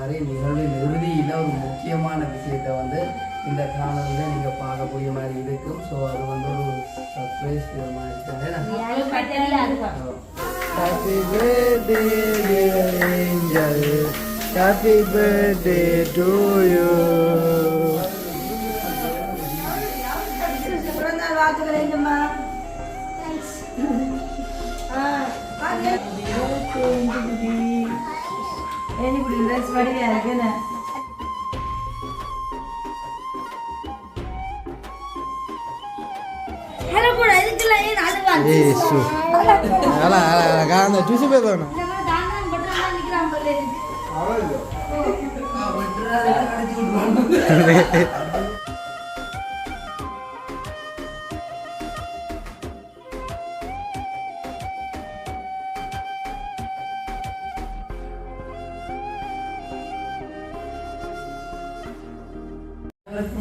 மாதிரி நிகழ்வின் இறுதியில் ஒரு முக்கியமான விஷயத்தை வந்து இந்த காணொலியில் நீங்கள் பார்க்கக்கூடிய மாதிரி இருக்கும். ஸோ அது வந்து ஒரு சர்ப்ரைஸ் விதமாக இருக்காது. Happy birthday dear angel, happy birthday to you. Hello, good. I think I am not one. Yes. Ala, kaana tuju pe dona.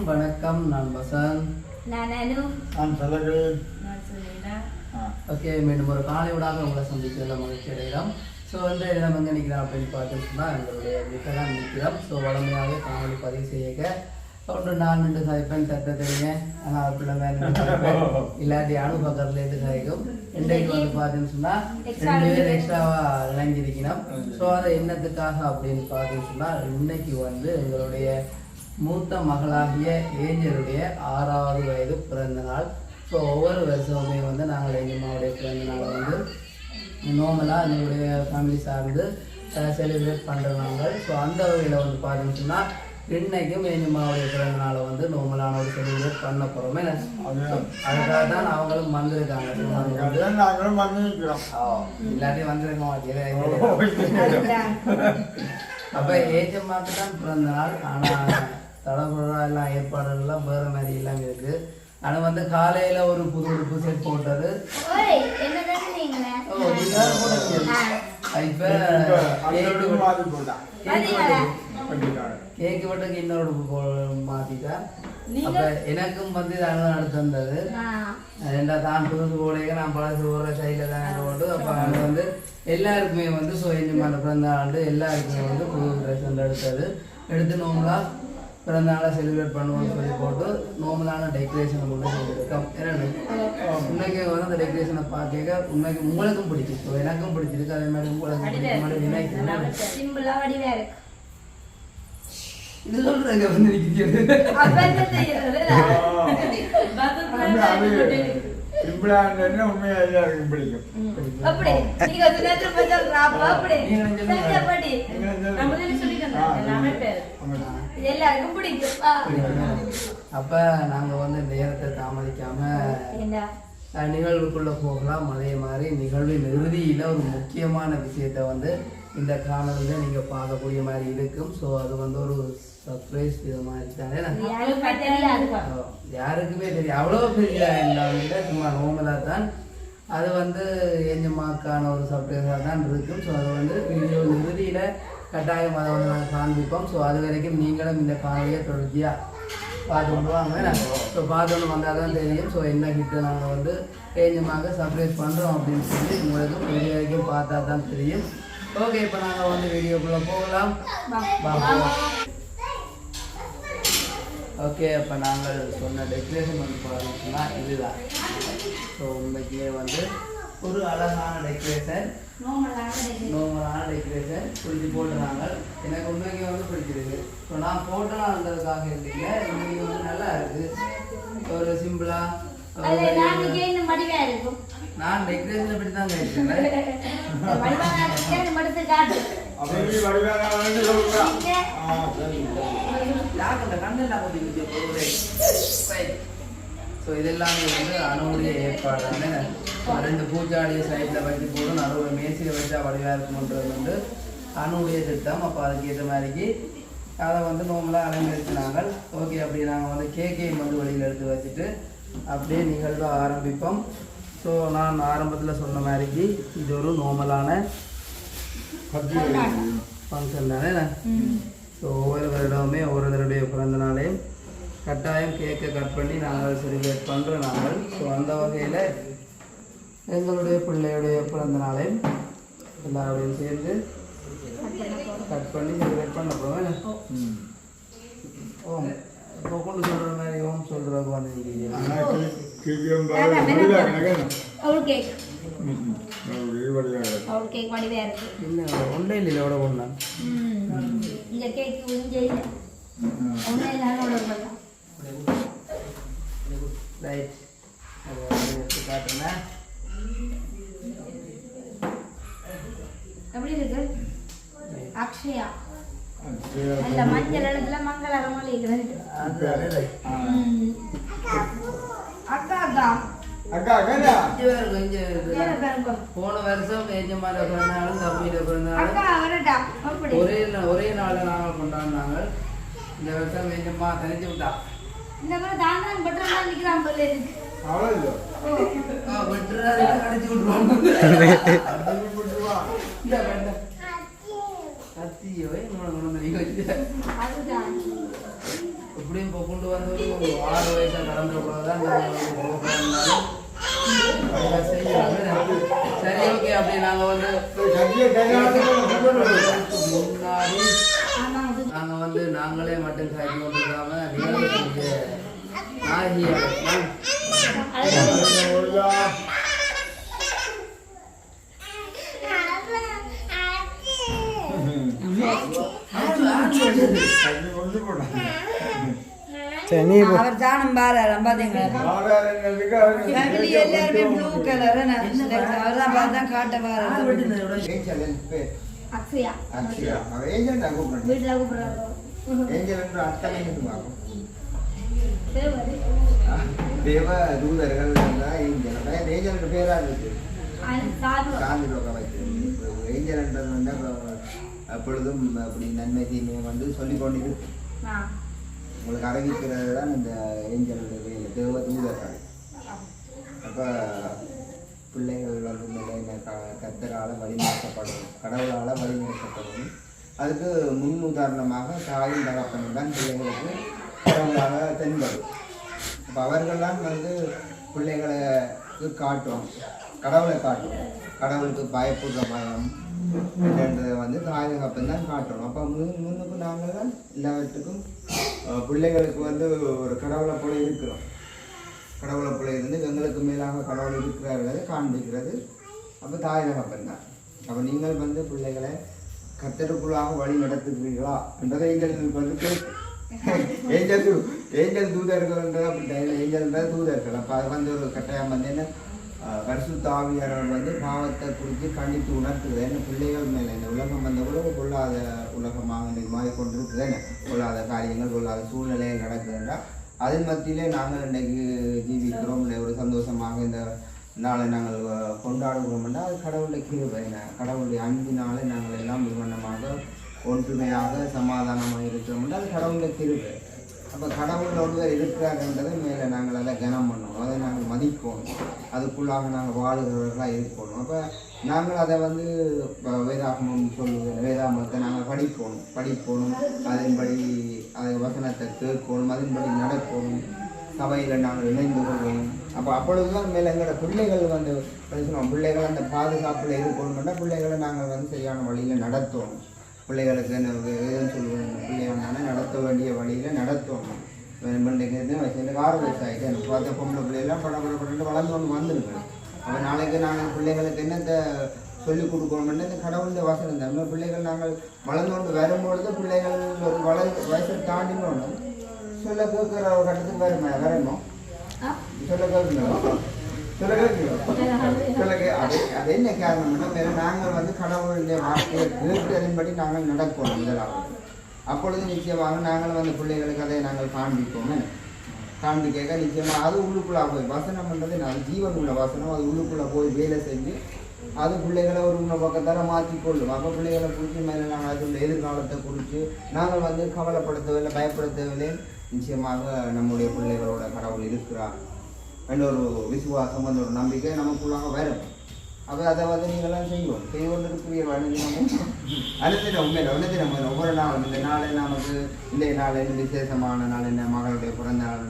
வணக்கம், நான் வசந்த். நான் அனு. நான் சலகு. நான் சுனிதா. ஓகே, மீண்டும் ஒரு காலையோடாக உங்களை சந்திக்கிறதுல மகிழ்ச்சி அடைகிறோம். ஸோ வந்து இடம் வந்து நிற்கிறோம் அப்படின்னு பார்த்துச்சுன்னா எங்களுடைய வீட்டில் தான் நிற்கிறோம். ஸோ வளமையாக காணொலி பதிவு செய்ய ஒன்று நான் நின்று சாய்ப்பேன் தட்ட தெரியுங்க. ஆனால் அது பிள்ளை இல்லாட்டி அனுபவத்துலேருந்து சாய்க்கும். இன்றைக்கு வந்து பார்த்தீங்கன்னு சொன்னால் 2 பேர் எக்ஸ்ட்ராவாக இணைஞ்சிருக்கணும். ஸோ அதை என்னத்துக்காக அப்படின்னு பார்த்தீங்கன்னு சொன்னால் இன்னைக்கு வந்து எங்களுடைய மூத்த மகளாகிய ஏஞ்சலுடைய 6வது வயது பிறந்த நாள். ஸோ ஒவ்வொரு வருஷமுமே வந்து நாங்கள் ஏஞ்சம்மாவுடைய பிறந்த நாளை வந்து நார்மலாக எங்களுடைய ஃபேமிலி சார்ந்து செலிப்ரேட் பண்ணுறாங்க. ஸோ அந்த வகையில் வந்து பார்த்தீங்கன்னு சொன்னால் இன்னைக்கும் ஏஞ்சம்மாவுடைய பிறந்த நாளை வந்து நார்மலான ஒரு செலிப்ரேட் பண்ண போகிறோமே. அதுக்காக தான் அவங்களும் வந்திருக்காங்க. எல்லாத்தையும் வந்திருக்க மாட்டேங்குது. அப்போ ஏஞ்சம்மாவுக்கு தான் பிறந்த நாள். ஆனால் தடபுழா எல்லாம் ஏற்பாடுகள்லாம் வேறு மாதிரி எல்லாம் இருக்குது. ஆனால் வந்து காலையில் ஒரு புது உடுப்பு செட் போட்டது. கேக்கு வட்டுக்கு இன்னொரு உடுப்பு மாற்றிட்டா. அப்போ எனக்கும் வந்து அடுத்து வந்தது. ரெண்டா தான் புதுசு போலேங்க நான் பழசு போடுற சைடில் தான் போட்டு. அப்போ அது வந்து எல்லாருக்குமே வந்து ஸோ இந்த பிறந்த ஆண்டு எல்லாருக்குமே வந்து புது ட்ரெஸ் வந்து எடுத்து நோம்பலாக பிறந்த நாளை செலிப்ரேட் பண்ணுவோம்னு சொல்லி போட்டு நார்மலான டெக்கரேஷனை கொண்டு செஞ்சுருக்கோம். ஏன்னா உண்மைக்கு வந்து அந்த டெக்கரேஷனை பார்க்க உண்மைக்கு உங்களுக்கும் பிடிக்கும். ஸோ எனக்கும் பிடிச்சிருக்கு. அதே மாதிரி உங்களுக்கு இது சொல்றாங்க வந்து நிற்கிறது. அப்ப நாங்க வந்து நேரத்தை தாமதிக்காம நிகழ்வுக்குள்ள போகலாம். அதே மாதிரி நிகழ்வின் இறுதியில ஒரு முக்கியமான விஷயத்த வந்து இந்த காணொலியில நீங்க பார்க்கக்கூடிய மாதிரி இருக்கும். ஸோ அது வந்து ஒரு சர்ப்ரைஸ் விதமாக இருக்காங்க. யாருக்குமே தெரியும். அவ்வளோ பெரிய இல்லை, சும்மா நோமலாக தான். அது வந்து ஏஞ்சம்மாக்கான ஒரு சர்ப்ரைஸாக தான் இருக்கும். ஸோ அது வந்து வீடியோ இறுதியில் கட்டாயம் அதை வந்து நாங்கள் காண்பிப்போம். ஸோ அது வரைக்கும் நீங்களும் இந்த காணொலியை தொடர்ச்சியாக பார்த்து கொண்டு வாங்க. ஸோ பார்த்து கொண்டு வந்தால் தான் தெரியும். ஸோ என்ன கிட்ட நாங்கள் வந்து ஏஞ்சம்மாக்க சர்ப்ரைஸ் பண்ணுறோம் அப்படின்னு சொல்லி உங்களுக்கு வீடியோ வரைக்கும் பார்த்தா தான் தெரியும். ஓகே, இப்போ நாங்கள் வந்து வீடியோக்குள்ளே போகலாம். ஓகே, அப்போ நாங்கள் சொன்ன டெக்கரேஷன் வந்து பார்த்தீங்கன்னா இதுதான். ஸோ உண்மைக்குமே வந்து ஒரு அழகான டெக்கரேஷன், நார்மலான டெக்கரேஷன் பிடிச்சி போட்டுறாங்க. எனக்கு உண்மைக்கு வந்து பிடிச்சிருக்கு. ஸோ நான் போட்டலான்றதுக்காக இருந்தீங்க. உண்மைக்கு வந்து நல்லா இருக்குது. ஒரு சிம்பிளாக நான் டெக்கரேஷன் எப்படி தான் கேட்டேன். ஸோ இதெல்லாமே வந்து அணுவுடைய ஏற்பாடான 2 பூச்சாடிய சைடில் வச்சு போடும், நடுவில் மேசியில் வச்சா வடிவாக இருக்கும்ன்றது வந்து அணுவுடைய திட்டம். அப்போ அதுக்கேற்ற மாதிரிக்கு அதை வந்து நார்மலாக அலங்கரிச்சினாங்க. ஓகே, அப்படி நாங்கள் வந்து கேக்கையும் வந்து வெளியில் எடுத்து வச்சுட்டு அப்படியே நிகழ்வை ஆரம்பிப்போம். ஸோ நான் ஆரம்பத்தில் சொன்ன மாதிரிக்கு இது ஒரு நார்மலான ஃபங்க்ஷன் தானே. ஸோ ஒவ்வொரு வருடமே ஒவ்வொருத்தருடைய பிறந்த நாளையும் கட்டாயம் கேக்கை கட் பண்ணி நாங்கள் செலிப்ரேட் பண்ணுறோம் நாங்கள். ஸோ அந்த வகையில் எங்களுடைய பிள்ளையுடைய பிறந்த நாளையும் எல்லாரோடையும் சேர்ந்து கட் பண்ணி செலிப்ரேட் பண்ண போவேன். ஓம் இப்போ கொண்டு சொல்கிற மாதிரி ஓம் சொல்கிறதுக்கு வந்து இல்லை ஒன்றே இல்லை எவ்வளோ ஒன்றா ரைட் அதை எடுத்து காட்டுறேன். எப்படி இருக்கு அக்ஷயா நல்ல மஞ்சள் இடத்துல மங்களகரமாக இருக்கிறது. அக்கா அக்கா அக்கா அக்கா போன வருஷம் ஏஜமான பிறந்தாலும் தம்பியில பிறந்தாலும் அக்கா வரட்டா அப்படி ஒரே நாளில் நாங்கள் கொண்டாடினாங்க. இந்த வருஷம் ஏஜமா தனிச்சு விட்டா இந்த மாதிரி தாண்டான் பட்டா நிற்கிறான் போல இருக்கு. அவ்வளோ அடிச்சு விட்டுருவாங்க. கத்தியோ அதுதான் எப்படியும் இப்போ கொண்டு வந்து 6 வயசை கடந்துக்கூடாதான் சரி ஓகே. அப்படி நாங்கள் வந்து முன்னாடி நாங்கள் வந்து நாங்களே மட்டும் சாய்ச்சி கொண்டிருக்காம நிகழ்ச்சி நாகி அவர் ஜானம் பாராரம் பாத்தீங்களா எல்லாருமே ப்ளூ கலர் அவர்தான் பார்த்தான் காட்ட பாரு. அக்ஷயா அக்ஷயா அவ ஏஜென்ட் கூப்பிடுறேன். வீட்டுல கூப்பிடுறாரு ஏஜென்ட் அத்தனை பாக்கும் தேவரு தேவ தூதர்கள் எல்லாம் ஏஜென்ட் ஏஜென்ட் பேரா இருக்கு சாது காந்தி லோக வைத்து ஏஜென்ட் வந்து எப்பொழுதும் அப்படி நன்மை தீமையை வந்து சொல்லிக் கொண்டு உங்களுக்கு அறிவிக்கிறது தான் இந்த ஏஞ்சலுடைய வேலை தேவ தூதர்கள். அப்போ பிள்ளைகள் வந்து மேலே கத்தரால் வழிநடத்தப்படணும், கடவுளால் வழிநடத்தப்படணும். அதுக்கு முன் உதாரணமாக தாயும் தகப்பனும் தான் பிள்ளைகளுக்கு கடவுளாக தென்படும். அப்போ அவர்கள்லாம் வந்து பிள்ளைகளுக்கு காட்டும், கடவுளை காட்டும், கடவுளுக்கு பயப்படுற பயம் என்றதை வந்து தாய் தகப்பன் தான் காட்டணும். அப்போ முன்னுக்கு நாங்கள் தான் எல்லாவற்றுக்கும் பிள்ளைகளுக்கு வந்து ஒரு கடவுளை போல இருக்கிறோம். கடவுளை போல இருந்து எங்களுக்கு மேலாக கடவுள் இருக்கிறார்களே காண்பிக்கிறது அப்போ தாய் தகப்பன் தான். அப்போ நீங்கள் வந்து பிள்ளைகளை கத்தருக்குள்ளாக வழி நடத்துகிறீர்களா என்றதை எங்களுக்கு வந்து ஏஞ்சல் தூதர்கள்ன்றது அப்படி ஏஞ்சல்ன்றது தூதர்கள். அப்போ அது வந்து ஒரு கட்டாயம் வந்து என்ன பரிசுத்த ஆவியானவர் வந்து பாவத்தை குறித்து கண்டித்து உணர்த்துது. என்ன பிள்ளைகள் மேலே இந்த உலகம் வந்த உலக கொள்ளாத உலகமாக இன்றைக்கு மாறிக்கொண்டிருக்குது. என்ன கொள்ளாத காரியங்கள் கொள்ளாத சூழ்நிலைகள் நடக்குதுன்றா அதன் மத்தியிலே நாங்கள் இன்றைக்கு ஜீவிக்கிறோம். இல்லை ஒரு சந்தோஷமாக இந்த நாளை நாங்கள் கொண்டாடுகிறோம்னா அது கடவுளுடைய கிருபை. கடவுளுடைய அன்பினாலே நாங்கள் எல்லாம் விவனமாக ஒற்றுமையாக சமாதானமாக இருக்கிறோம்னா அது கடவுளுடைய கிருபை. அப்போ கடவுள் ஒருவர் இருக்கிறார்ன்றதை மேலே நாங்கள் அதை கனம் பண்ணணும், அதை நாங்கள் மதிப்போம், அதுக்குள்ளாக நாங்கள் வாழ்கிறவர்களாக இருக்கணும். அப்போ நாங்கள் அதை வந்து வேதாகமம் சொல்லுவோம், வேதாகமத்தை நாங்கள் படிப்போம், அதன்படி அதை வசனத்தை கேட்கணும், அதன்படி நடக்கணும், சபையில் நாங்கள் இணைந்து கொள்ளணும். அப்பொழுதுதான் மேலே எங்களோட பிள்ளைகள் வந்து பேசணும், பிள்ளைகள் அந்த பாதுகாப்பில் இருக்கணும்னா பிள்ளைகளை நாங்கள் வந்து சரியான வழியில் நடத்தணும். பிள்ளைகளுக்கு என்ன எதுன்னு சொல்லுவோம், பிள்ளையான நடத்த வேண்டிய வழியில் நடத்தணும். எனக்கு 6 வயசு ஆகிட்டு எனக்கு பார்த்த பொம்பளை பிள்ளைலாம் படப்படப்பட்டு வளர்ந்து கொண்டு வந்துருக்கணும். அப்போ நாளைக்கு நாங்கள் பிள்ளைகளுக்கு என்னத்தை சொல்லிக் கொடுக்கணும்னு இந்த கடவுளுடைய வாசனை தான். இன்னும் பிள்ளைகள் நாங்கள் வளர்ந்து கொண்டு வரும்பொழுது பிள்ளைகள் ஒரு வயசை தாண்டினோன்னு சொல்ல கேட்குற ஒரு கட்டத்துக்கு வரணும், சொல்ல கேட்கணும், அது என்ன காரணம்னா நாங்கள் வந்து கடவுளுடைய வார்த்தையை கேட்டு அதன்படி நாங்கள் நடக்கணும் முதலாவது. அப்பொழுது நிச்சயமாக நாங்கள் வந்து பிள்ளைகளுக்கு அதை நாங்கள் காண்பிப்போம். காண்பிக்க நிச்சயமாக அது உள்ளுக்குள்ளே போய் வசனம்ன்றது நான் ஜீவன் உள்ள வசனம், அது உள்ளுக்குள்ளே போய் வேலை செஞ்சு அது பிள்ளைகளை ஒரு உணவு பக்கத்தால் மாற்றிக்கொள்ளும். அப்போ பிள்ளைகளை குறித்து மேலே நாங்கள் அதோட எதிர்காலத்தை குறித்து நாங்கள் வந்து கவலைப்படுத்தவில்லை, பயப்படுத்தவில்லை. நிச்சயமாக நம்முடைய பிள்ளைகளோட கடவுள் இருக்கிறார் என்ற ஒரு விசுவாசம், அந்த ஒரு நம்பிக்கை நமக்குள்ளாக வரும். அப்போ அதை வந்து நீங்கள்லாம் செய்து கொண்டு இருக்கிறீர்கள் அனுதினம் உண்மையில் அனுதினம் ஒவ்வொரு நாளும் இந்த நாளை நமக்கு இந்த நாள் என்ன விசேஷமான நாள் என்ன மகளுடைய பிறந்த நாள்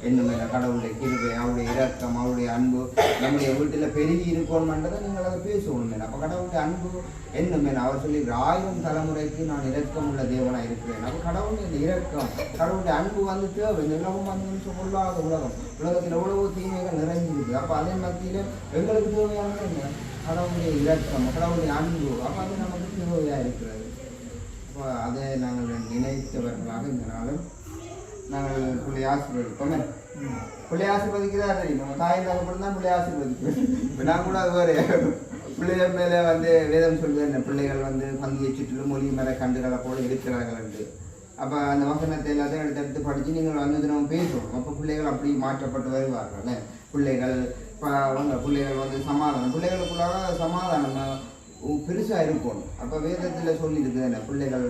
என்னும் கடவுளுடைய கிருபை அவருடைய இரக்கம் அவருடைய அன்பு நம்முடைய வீட்டில் பெருகி இருக்கணும்ன்றதை நீங்கள் அதை பேசணும். அப்போ கடவுளுடைய அன்பு என்னும் அவர் சொல்லியிருக்கிற 1000 தலைமுறைக்கு நான் இரக்கம் உள்ள தேவனாக இருக்கிறேன். அப்போ கடவுளுடைய இந்த இரக்கம் கடவுளுடைய அன்பு வந்து தேவை. இந்த உலகம் வந்து சொல்லாத உலகத்தில் எவ்வளவோ தீமைகள் நிறைஞ்சிருக்கு. அப்போ அதே மத்தியில் எங்களுக்கு தேவையானது என்ன? கடவுளுடைய இரக்கம் கடவுளுடைய அன்பு. அப்போ அது நமக்கு தேவையாக இருக்கிறது. அப்போ அதை நாங்கள் நினைத்தவர்களாக இந்த நாளும் நாங்கள் பிள்ளை ஆசீர்வதிப்போமே. பிள்ளை ஆசீர்வதிக்கிறதா தெரியும். நம்ம தாயின் தகப்பன் தான் பிள்ளை ஆசீர்வதிக்கிறோம். இப்போ நான் கூட அது வேறு பிள்ளைகள் மேலே வந்து வேதம் சொல்லுது என்ன பிள்ளைகள் வந்து பந்தியை சுற்றிலும் மொழி மேலே கண்டுகளை போல இருக்கிறார்கள் என்று. அப்போ அந்த வசனத்தை எல்லாத்தையும் எடுத்து படித்து நீங்கள் வந்து தினம் பேசுவோம். அப்போ பிள்ளைகள் அப்படி மாற்றப்பட்டு வருவார்கள். பிள்ளைகள் பிள்ளைகள் வந்து சமாதானம் பிள்ளைகளுக்குள்ளாக சமாதானம் பெருசாக இருக்கும். அப்போ வேதத்தில் சொல்லியிருக்குது என்ன பிள்ளைகள்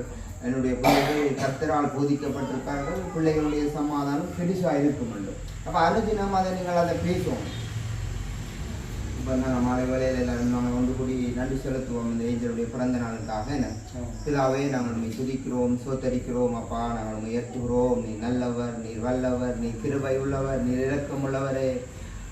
என்னுடைய பிள்ளைகள் கர்த்தரால் போதிக்கப்பட்டிருக்கார்கள் பிள்ளைகளுடைய சமாதானம் பெருசாக இருக்கும் என்று. அப்போ அனுதினம் அதை நீங்கள் அதை பேசுவோம். இப்போ நாங்கள் மாலை வேலையில் எல்லாரும் நாங்கள் ஒன்று கூடி நன்றி செலுத்துவோம் இந்த ஏஞ்சலுடைய பிறந்த நாளுக்காக. என்ன பிதாவே நாங்கள் உண்மை துதிக்கிறோம் சோத்தரிக்கிறோம். அப்பா நாங்கள் உண்மை உயர்த்துகிறோம். நீ நல்லவர் நீர் வல்லவர் நீ கிருபை உள்ளவர் நீர் இரக்கம் உள்ளவரே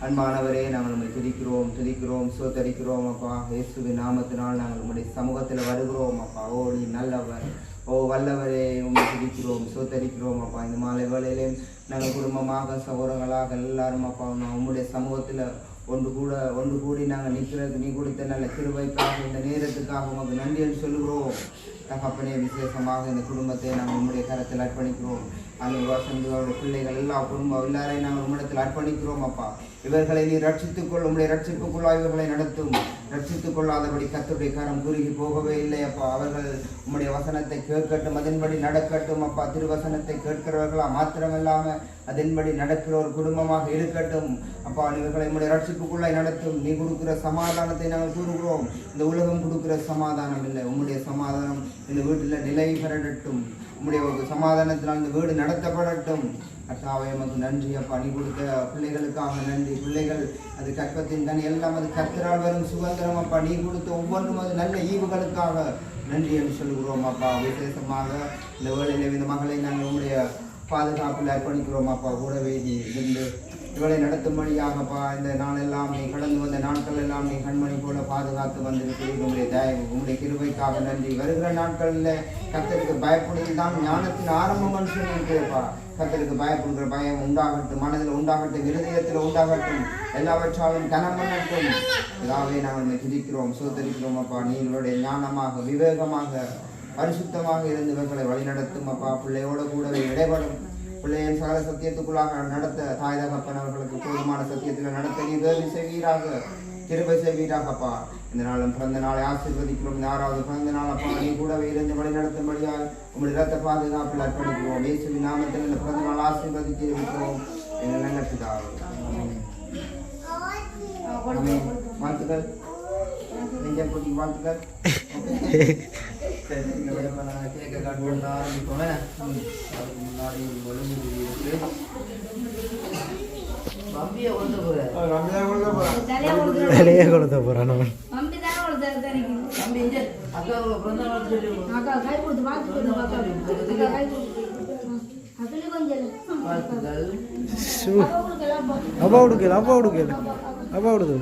அன்பானவரே நாங்கள் உண்மை துதிக்கிறோம் சோத்தரிக்கிறோம். அப்பா இயேசுவின் நாமத்தினால் நாங்கள் உங்களுடைய சமூகத்தில் வருகிறோம். அப்பா ஓ நீ நல்லவர் ஓ வல்லவரே உண்மை துதிக்கிறோம் சோத்தரிக்கிறோம். அப்பா இந்த மாலை வேலையிலே நாங்கள் குடும்பமாக சகோதரங்களாக எல்லாரும் அப்பா நான் உங்களுடைய சமூகத்தில் ஒன்று கூடி நாங்கள் நிற்கிறதுக்கு நீ கொடுத்த நல்ல கிருபைக்காக இந்த நேரத்துக்காக உமக்கு நன்றி என்று சொல்லுகிறோம். தகப்பனே விசேஷமாக இந்த குடும்பத்தை நாங்கள் உங்களுடைய கரத்தில் அர்ப்பணிக்கிறோம். அந்த வசந்தோட பிள்ளைகள் எல்லா குடும்பம் எல்லாரையும் நாங்கள் உம்மிடத்தில் அர்ப்பணிக்கிறோம். அப்பா இவர்களை நீ ரட்சித்துக்கொள் உங்களுடைய ரட்சிப்புக்குள்ளாக இவர்களை நடத்தும். ரட்சித்துக் கொள்ளாதபடி கர்த்தருடைய கரம் குறுகி போகவே இல்லை. அப்பா அவர்கள் உம்முடைய வசனத்தை கேட்கட்டும் அதன்படி நடக்கட்டும். அப்பா திருவசனத்தை கேட்கிறவர்களா மாத்திரமில்லாமல் அதன்படி நடக்கிற ஒரு குடும்பமாக இருக்கட்டும். அப்பா இவர்களை உம்முடைய ரட்சிப்புக்குள்ளாய் நடத்தும். நீ கொடுக்குற சமாதானத்தை நாங்கள் கூறுகிறோம். இந்த உலகம் கொடுக்குற சமாதானம் இல்லை. உம்முடைய சமாதானம் இந்த வீட்டில் நிலை பெறட்டும். உம்முடைய சமாதானத்தினால் இந்த வீடு நடத்தப்படட்டும். அத்தாவே எமக்கு நன்றி. அப்பா நீ கொடுத்த பிள்ளைகளுக்காக நன்றி. பிள்ளைகள் அது கற்பத்தின் கனி எல்லாம் அது கர்த்தரால் வரும் சுதந்திரம். அப்பா நீ கொடுத்த ஒவ்வொன்றும் அது நல்ல ஈவுகளுக்காக நன்றி என்று சொல்கிறோம். அப்பா விசேஷமாக இந்த வேளையிலே இந்த மகளை நாங்கள் உங்களுடைய பாதுகாப்பில் அர்ப்பணிக்கிறோம். அப்பா கூடவே நீ இருந்து இவளை நடத்தும்படியாகப்பா இந்த நாளெல்லாம் நீ கடந்து வந்த நாட்கள் எல்லாம் நீ கண்மணி போல பாதுகாத்து வந்திருக்கிறீர்கள். உங்களுடைய தயவு உங்களுடைய கிருபைக்காக நன்றி. வருகிற நாட்களில் கர்த்தருக்கு பயப்படுவது தான் ஞானத்தின் ஆரம்பம் சொல்லியிருக்கிறப்பா. கர்த்தருக்கு பயப்படுகிற பயம் உண்டாகட்டும், மனதில் உண்டாகட்டும், இருதயத்தில் உண்டாகட்டும், எல்லாவற்றாலும் கனம் பண்ணட்டும். இதாவே நாங்கள் துதிக்கிறோம் சோதரிக்கிறோம். அப்பா நீங்களுடைய ஞானமாக விவேகமாக பரிசுத்தமாக இருந்து இவர்களை வழிநடத்தும். அப்பா பிள்ளையோட கூடவே இடைபடும். பிள்ளையின் சகல சத்தியத்துக்குள்ளாக நடத்த தாய் தகப்பன் அவர்களுக்கு போதுமான சத்தியத்தில் நடத்த நீ உதவி செய்வீராக கிருபை செய்வீராக. அப்பா இந்த நாளும் பிறந்த நாளை ஆசீர்வதிக்கிறோம். இந்த 6வது பிறந்த நாள் அப்பா நீ கூடவே இருந்து வழி நடத்தும்படியாக உங்களுடைய இரத்த பாதுகாப்பில் அர்ப்பணிக்கிறோம். இயேசுவின் நாமத்தில் இந்த பிறந்த நாள் ஆசீர்வதித்து இருக்கிறோம். எங்கள் நல்லதாக வாழ்த்துக்கள் நெஞ்சம் போட்டி வாழ்த்துக்கள். கேட்க காட்டு ஆரம்பிப்போம். அதுக்கு முன்னாடி மம்பியை கொண்டு போறேன். தம்பி இங்கே அக்கா பிறந்த நாள் சொல்லி வாழ்த்துக்கள். அப்பா விடுக்கல அம்மா அப்பா கொடுத்த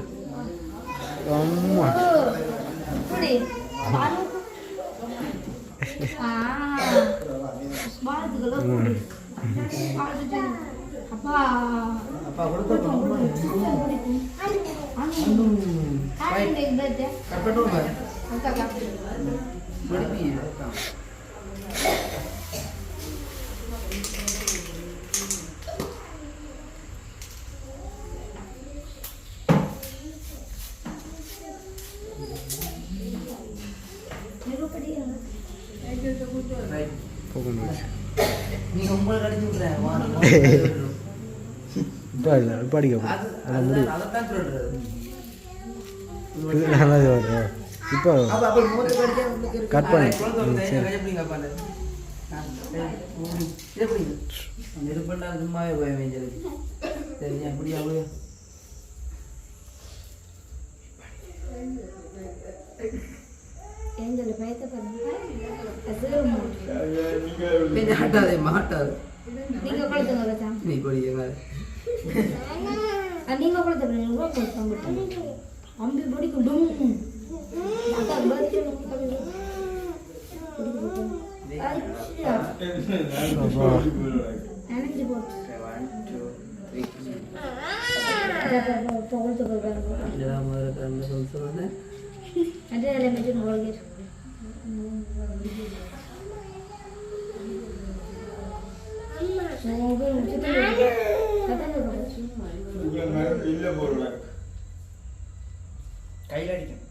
நீங்க உங்களுக்கு அடிச்சு விடுறேன் படிக்க இப்போ கட் பண்ணி சும்மாவே போய் வேண்டியது சரியா அப்படியா அப்படியா மாட்டாதே மாட்டாது நீங்க கொளுத்துங்க வச்சான் நீ குடிங்க நீங்க கொளுத்துங்க நீங்க கொளுத்துங்க அம்பி பொடிக்கும் டும் அக்கா பர்த்டே அனஞ்சு போட்டு 1 2 3 இதெல்லாம் முதல்ல சொல்லுங்க அதே எலிமெண்ட் போடுங்க கையில் அடிக்கும்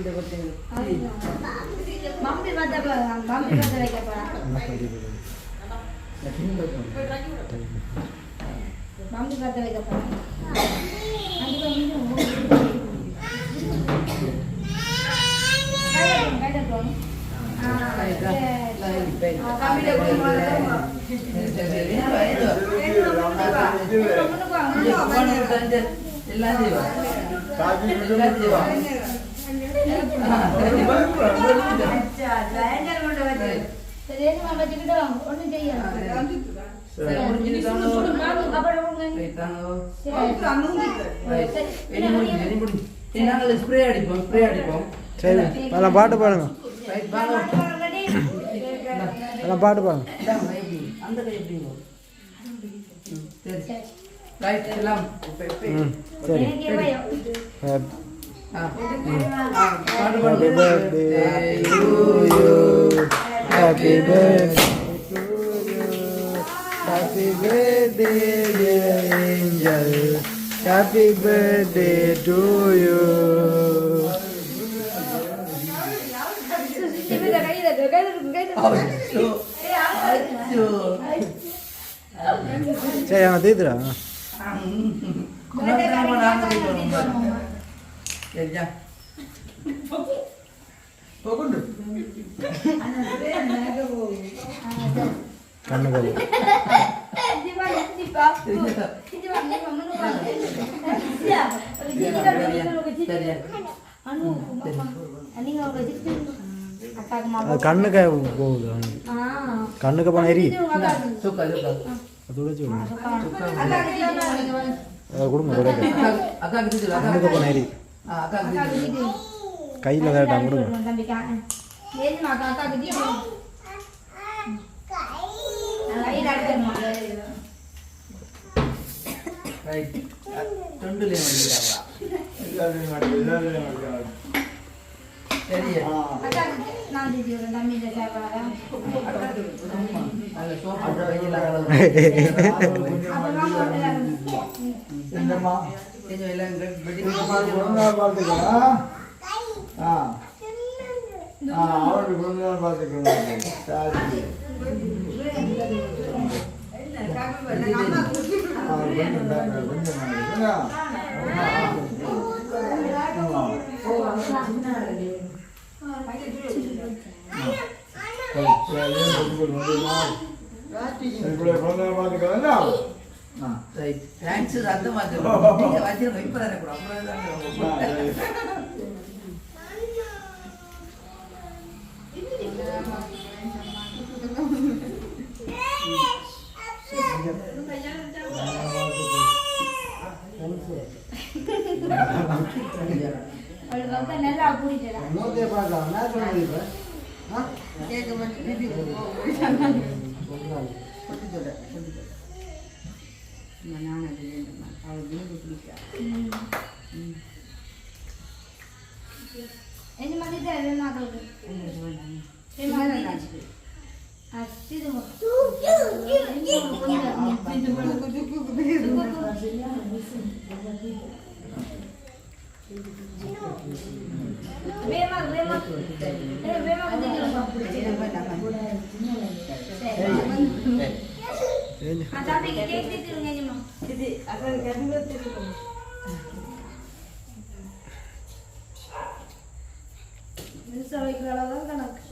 பத்தாவது மம்மி பார்த்த வைக்கப்பா மம்மி பார்த்த வைக்கப்பா ஒன்னும் செய்யலாம் ஸ்ப்ரே அடிப்போம் சரி அதெல்லாம் பாட்டு பாடுங்க அதெல்லாம் பாட்டு பாடுங்க அந்த கை எப்படி சரி ரைட் எல்லாம் சரி Happy birthday to you. Happy birthday to you. Happy birthday dear angel. Happy birthday to you. சரி அவன் தீத்துறா சரியா போகுண்டு கண்ணுகள் அது கண்ணுக்கு போகுது கண்ணுக்கு போன எரி துடைச்சு கொடுங்க துடைக்க கண்ணுக்கு போன எரி கையில் வேண்டாம் கொடுங்க தேங்க்ஸ் அந்த மாதிரி வச்சிருக்கோம் இப்போ நல்லா குடிக்கலாம் என்ன மாதிரி கணக்கு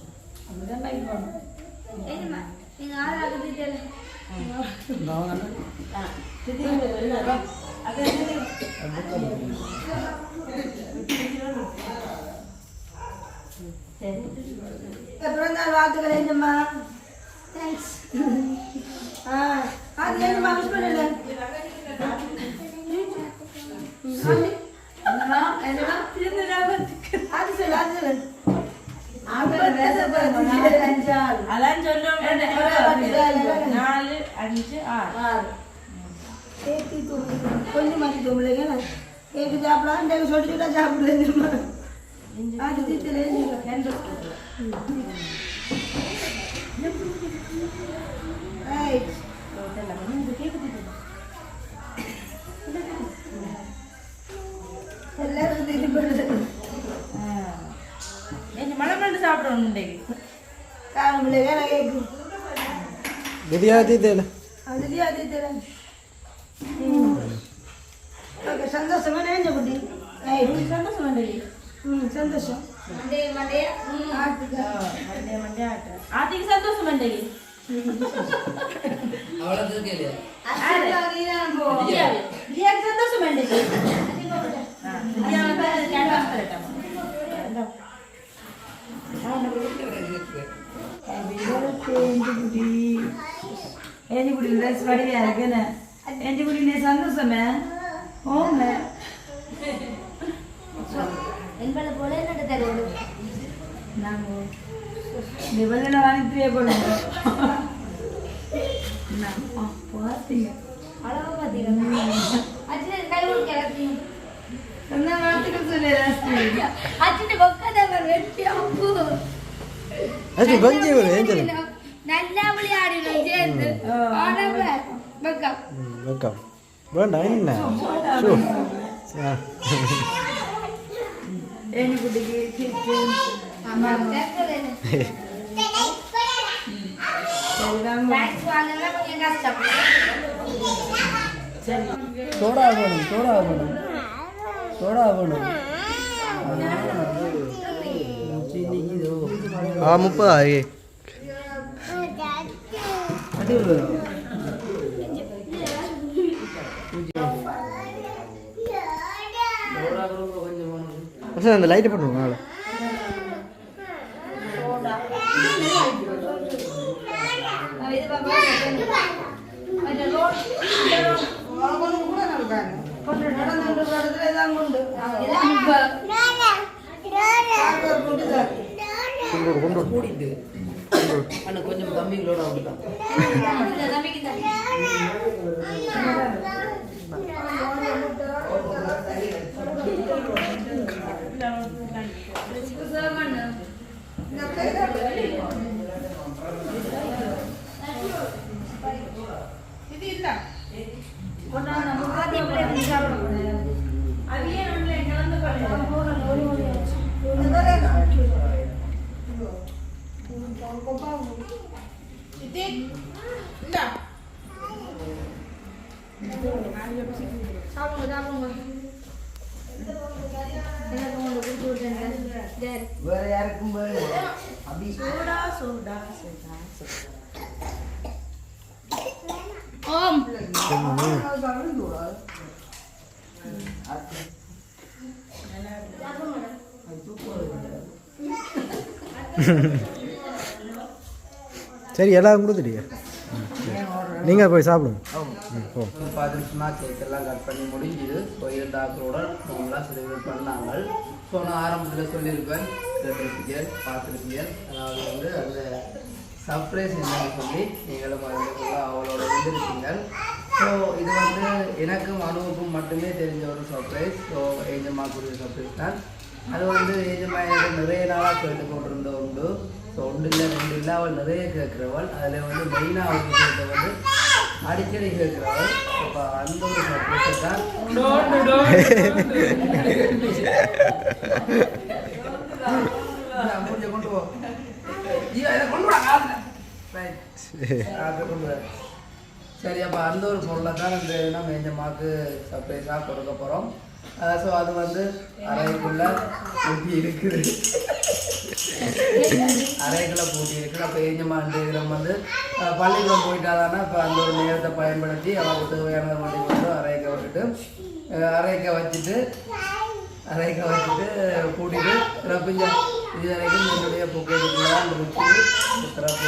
பிறந்தாள் வாழ்த்துக்கள் ஏஞ்சம்மா. தேங்க்ஸ். அது ஏஞ்சம்மா விஷ் பண்ணல. அது சொல்லு அது சொல்லு. அதான் சொல்லும் 4 5 6 ஏற்றி தூங்கு கொஞ்சம் மாற்றி தூங்கலைங்க ஏற்றி சாப்பிடலாம் சொல்லிட்டு சாப்பிடுறேங்கம்மா. அது தீத்துல எல்லாரும் இது பண்ணுறது மழை மண்டு சாப்பிடணும் இன்றைக்கு காலமில்லை வேலை கேட்கு விதியாதி தேல அதுலேயே அதே தரேன். ஓகே சந்தோஷமா நினைஞ்ச குட்டி சந்தோஷம் மண்டே சந்தோஷம் ஆட்டுக்கு சந்தோஷம் மண்டே அவ்வளவு கேள்வியா சந்தோஷம் மண்டே சந்தோஷமே ஓங்க என்பதை போல என்னோட தருவோம் நாங்கள் இந்த வெள்ளை வாங்கிட்டே போடுங்க பார்த்தீங்க அழகா பார்த்தீங்கன்னா கை கொடுக்க என்ன வார்த்தைகள் சொல்லி அச்சிட்டு பக்கத்தில் வெட்டி அப்பு அது பஞ்சி ஒரு ஏஞ்சல் நல்லா விளையாடினோம் சேர்ந்து வெக்கம் வெல்கம் வேண்டாம் என்ன ஷோ ஏனி குட்டிக்கு கிட்டு சோடா வேணும் சோடா வேணும் சோடா வேணும் 30 ஆகி அந்த லைட்டை பண்ணுவோம் மேலே கூட்டிட்டு அண்ணா கொஞ்சம் தம்பிகளோட அப்படிதான் வேற யாருக்கும் சரி எல்லாரும் கொடுத்துட்டியா நீங்கள் போய் சாப்பிடுங்க பார்த்துச்சுன்னா கேக்கெல்லாம் கட் பண்ணி முடிஞ்சுது. ஸோ இருந்தாக்களோட அவங்களாம் செலிப்ரேட் பண்ணாங்க. ஸோ நான் ஆரம்பத்தில் சொல்லியிருப்பேன் கேட்டிருப்பீங்க பார்த்துருப்பீங்க. அதாவது வந்து அந்த சர்ப்ரைஸ் என்னன்னு சொல்லி நீங்களும் அதுக்குள்ள அவளோட இருந்திருப்பீங்க. ஸோ இது வந்து எனக்கும் அனுவுக்கும் மட்டுமே தெரிஞ்ச ஒரு சர்ப்ரைஸ். ஸோ ஏஜம்மாக்குரிய சர்ப்ரைஸ் தான். அது வந்து ஏஜம்மா எனக்கு நிறைய நாளாக கேட்டு கொண்டிருந்த உண்டு. ஸோ ஒன்று இல்லை 2 இல்லை, அவள் நிறைய கேட்குறவள். அதில் வந்து மெயினாக அவளுக்கு கேட்ட வந்து அடிக்கடி கேட்குறவள். இப்போ அந்த ஒரு சர்ப்ரைஸை தான் முடிஞ்ச கொண்டு போ கொண்டு வா. சரி, அப்போ அந்த ஒரு பொருளை தான் இந்த நம்ம ஏஜம்மாவுக்கு சர்ப்ரைஸாக கொடுக்க போகிறோம். ஸோ அது வந்து அறைக்குள்ள பூட்டி இருக்குது. அறைக்குள்ள பூட்டி இருக்குது. அப்போ ஏஞ்சமான் தேவிரம் வந்து பள்ளிக்கூடம் போயிட்டாதானா இப்போ அந்த ஒரு நேரத்தை பயன்படுத்தி அவருக்கு தேவையான வண்டி வந்து அறைக்க விட்டுட்டு அறைக்க வச்சுட்டு கூட்டிட்டு பிறப்பிஞ்ச இது வரைக்கும் என்னுடைய புகையிலாம் இருக்குது. சிறப்பு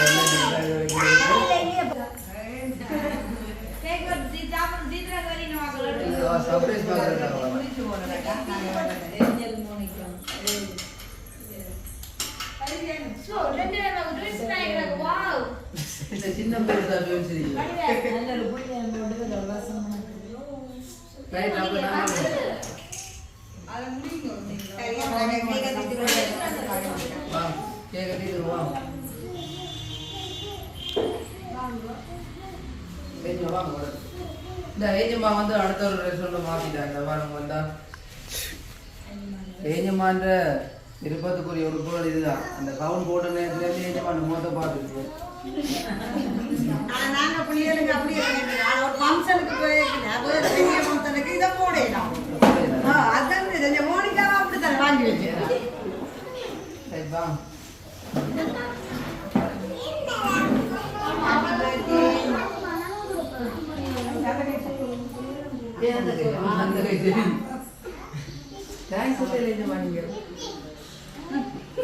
சர்ப்ரைஸ் பார்க்குறதுக்காக சின்ன பேர் தான் இந்த ஏஜமா வந்து அடுத்த ஒரு ரெஸ்டாரண்ட் மாத்திட்டாங்க. வாரம் வந்தா ஏஜமான்ற விருப்பத்துக்குரிய ஒரு பொருள் இதுதான். அந்த கவுன் போட்ட நேரத்துல ஏஜமான மொத்த பார்த்துருக்கு.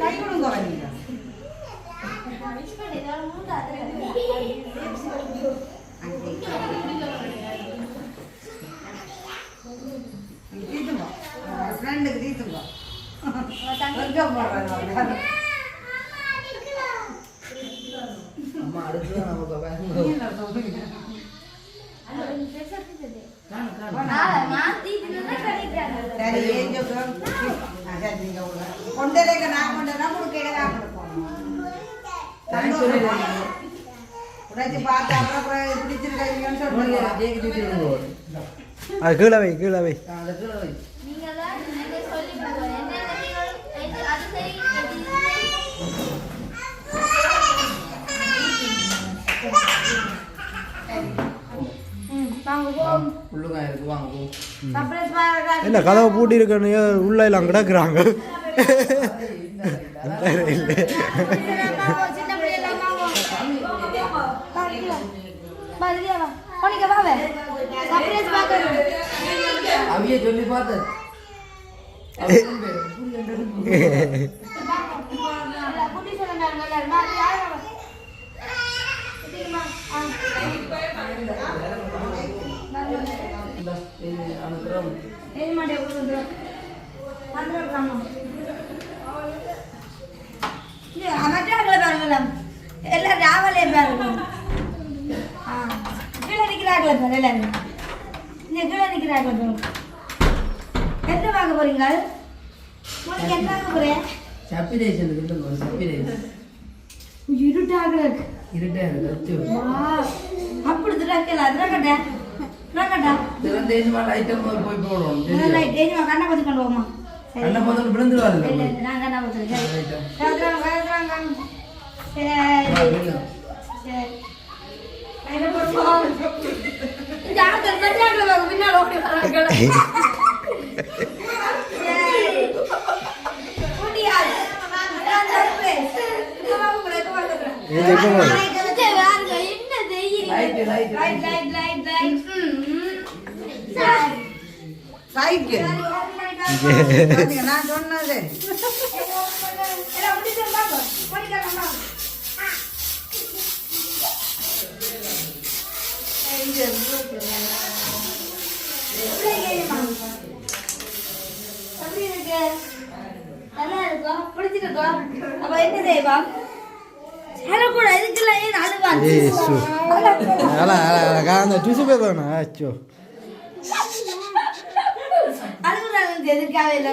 கை கொடுங்க வரீங்க ஃப்ரெண்டுக்கு தீத்துங்க அம்மா அடுத்து நமக்கு கீழவை கீழவை என்ன கதவை பூட்டி இருக்கணும் உள்ள எல்லாம் கிடக்குறாங்க. அவிய சொல்லி பார்த்து எல்லாம் ராவலே பாருங்க. கீழே நிற்கிறாங்களே பாரு எல்லாரும். இங்கே கீழே நிற்கிறாங்களே பாரு. என்ன வாங்க போறீங்க? உங்களுக்கு என்ன வாங்க போறேன்? சப்பிரேஷன் இல்லைங்க, சப்பிரேஷன் இருட்டாக இருக்கு. இருட்டா இருக்கு. அப்படி திறக்கல திறக்கட்டா திறக்கட்டா திறந்த ஏஜ்மான் ஐட்டம் போய் போடுவோம். ரைட் ஏஜ்மா கண்ணை பத்தி கொண்டு போமா. கண்ணை பார்த்து விழுந்துருவாரு. இல்லை நான் கண்ணை பத்தி சரி சரி பின்னால் ஓடி வராங்க. நான் சொன்னது நல்லா இருக்கும் பிடிச்சிருக்கோம். அப்ப என்ன செய்வா கூட இதுக்குள்ள ஏன் அழுவா டிஷ்யூ பேப்பர் ஆச்சோ அழுகுறாங்க எதுக்காக இல்லை.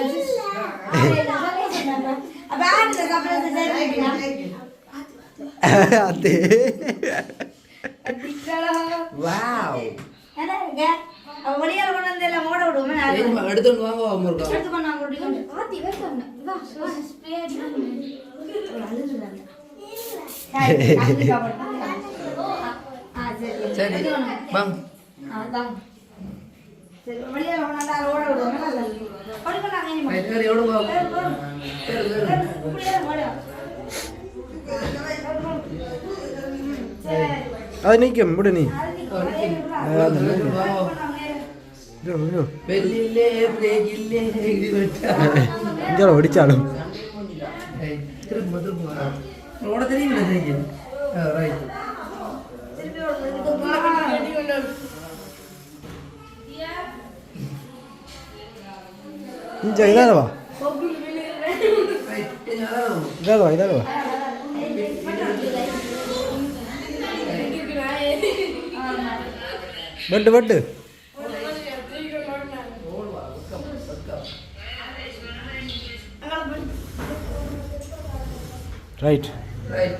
அப்ப ஆடுல சாப்பிடுறது வழியால் கொண்டு வந்து எல்லாம் மூட விடுவோம். எடுத்துட்டு வாங்க எடுத்து பண்ணாங்க சரி வாங்க. சரி வெளியே போனா ஓட விடுவாங்க அப்படி பண்ணாங்க இனிமே ரைட் வேற எவ்வளவு அது நிற்கும் விடு நீ வெள்ளிலே பிரேக் இல்லே இது விட்டா இங்கே ஒடிச்சாலும் திரும்ப திரும்ப ஓட தெரியுமில்ல சைக்கிள் ரைட் இங்கே இதாதவா இதாதவா இதாதவா வெட்டு வெட்டு ரைட் ரைட்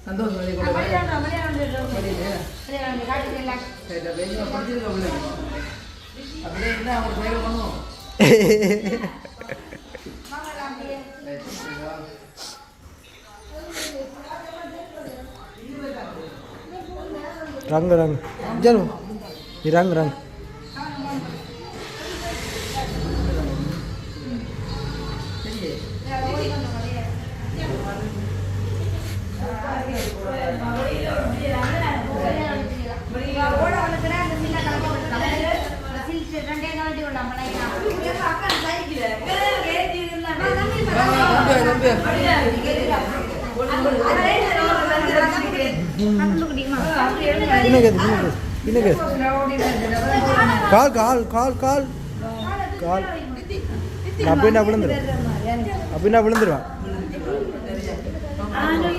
சந்தோஷம் வெளியே கொண்டு போய் அப்படியே என்ன அவங்க சேவை பண்ணுவோம் रंग रंग चलो ये रंग रंग கால் கால் கால் கால் கால் அப்படின்னா விழுந்துருவான்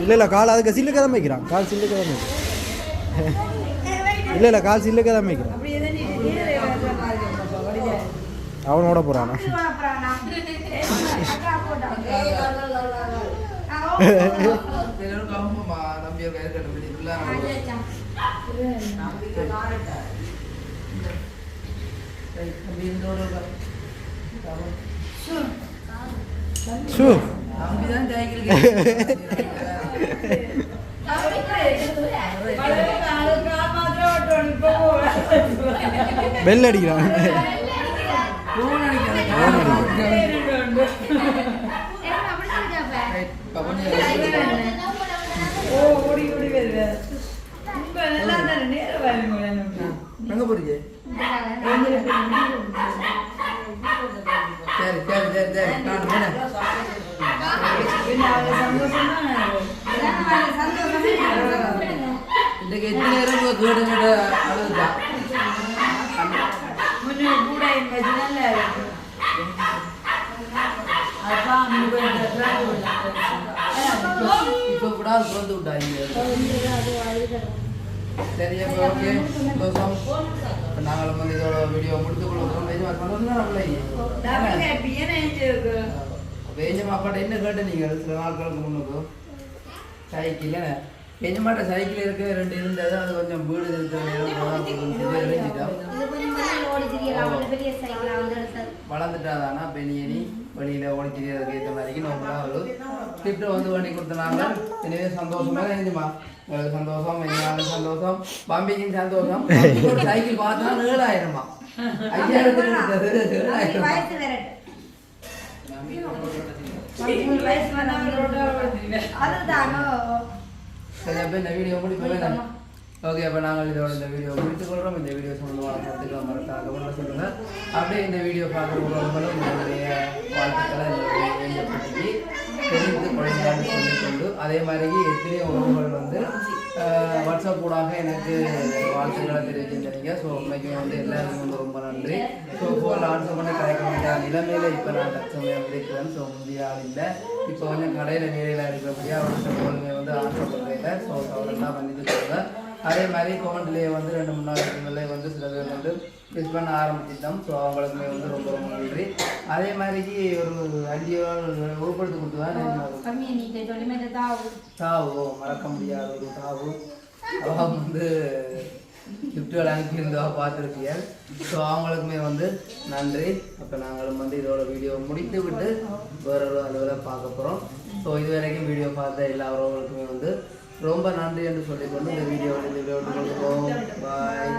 இல்லை இல்லை கால் அதுக்கு சில்லுக்க தான் வைக்கிறான் கால் சில்லுக்க தான் வைக்கிறான் இல்லை இல்லை கால் சில்லுக்க தான் வைக்கிறான் அவனோட போகிறானா பெல் அடிக்கிறான் எங்க போறீங்க சரி சரி சரி சரி நான் இன்னைக்கு எத்தனை நேரம் வீடு வீடு அழுதுதான் கூட இப்போ கூட திறந்து விட்டாங்க சரி அப்போ ஓகே சந்தோஷம் இப்போ நாங்கள் வந்து இதோட வீடியோ முடித்துக்கொள்வோம் வேஞ்சமாப்பாட்ட என்ன கேட்டு நீங்கள் சில நாட்களுக்கு முன்னுக்கு சைக்கிள் வேஞ்சமாட்ட சைக்கிள் இருக்க 2 இருந்தது அது கொஞ்சம் வீடு வளர்ந்துட்டாதானா பெனியனி வெளியில் ஓடி திரியறதுக்கு ஏற்ற மாதிரிக்கு நம்ம ஸ்கிரிப்டை வந்து பண்ணி கொடுத்தனாங்க எனவே சந்தோஷமா நினைஞ்சுமா உங்களுக்கு சந்தோஷம் எங்களுக்கு சந்தோஷம் பம்பிக்கும் சந்தோஷம் சைக்கிள் பார்த்தா 7000 சரி அப்போ இந்த வீடியோ முடிப்போம் ஓகே அப்போ நாங்கள் இதோட இந்த வீடியோ முடித்துக்கொள்கிறோம் இந்த வீடியோ சம்பந்தமான கருத்துக்களை மறக்காக சொல்லுங்கள் அப்படியே இந்த வீடியோ பார்க்குறவங்களும் உங்களுடைய வாழ்த்துக்களை இந்த பற்றி தெரிந்து கொள்ளுங்கன்னு சொல்லிக்கொண்டு அதே மாதிரி எத்தனையோ உறவுகள் வந்து வாட்ஸ்அப் ஊடாக எனக்கு வாழ்த்துக்களை தெரிவிச்சிருந்தீங்க ஸோ உண்மைக்கு வந்து எல்லாருக்கும் வந்து ரொம்ப நன்றி ஸோ ஃபோன் ஆன்சர் பண்ண கிடைக்க வேண்டிய நிலைமையில் இப்போ நான் தற்சமயம் இருக்கிறேன் ஸோ முந்தைய ஆள் இல்லை இப்போ கொஞ்சம் கடையில் வேலையில் இருக்கிறபடியா அவர்கிட்ட ஃபோனுமே வந்து ஆன்சர் பண்ணுறீங்க ஸோ அவரெல்லாம் பண்ணிட்டு சொல்லுங்கள் அதே மாதிரி கமெண்ட்லேயே வந்து 2-3 நாளைக்குள்ளே வந்து சில பேர் வந்து மிஸ் பண்ண ஆரம்பிச்சிட்டோம் ஸோ அவங்களுக்குமே வந்து ரொம்ப ரொம்ப நன்றி அதே மாதிரிக்கு ஒரு 5 உருப்படுத்தி கொடுத்து தான் தாவு மறக்க முடியாத ஒரு தாவு அவங்க வந்து கிஃப்ட்டுகள் அனுப்பியிருந்தா பார்த்துருப்பீங்க ஸோ அவங்களுக்குமே வந்து நன்றி அப்போ நாங்களும் வந்து இதோட வீடியோ முடித்து விட்டு வேற ஒரு அளவில் பார்க்க போகிறோம் ஸோ இது வரைக்கும் வீடியோ பார்த்த எல்லா உறவுகளுக்குமே வந்து ரொம்ப நன்றி என்று சொல்லிக்கொண்டு இந்த வீடியோ கொண்டு போவோம் பாய்.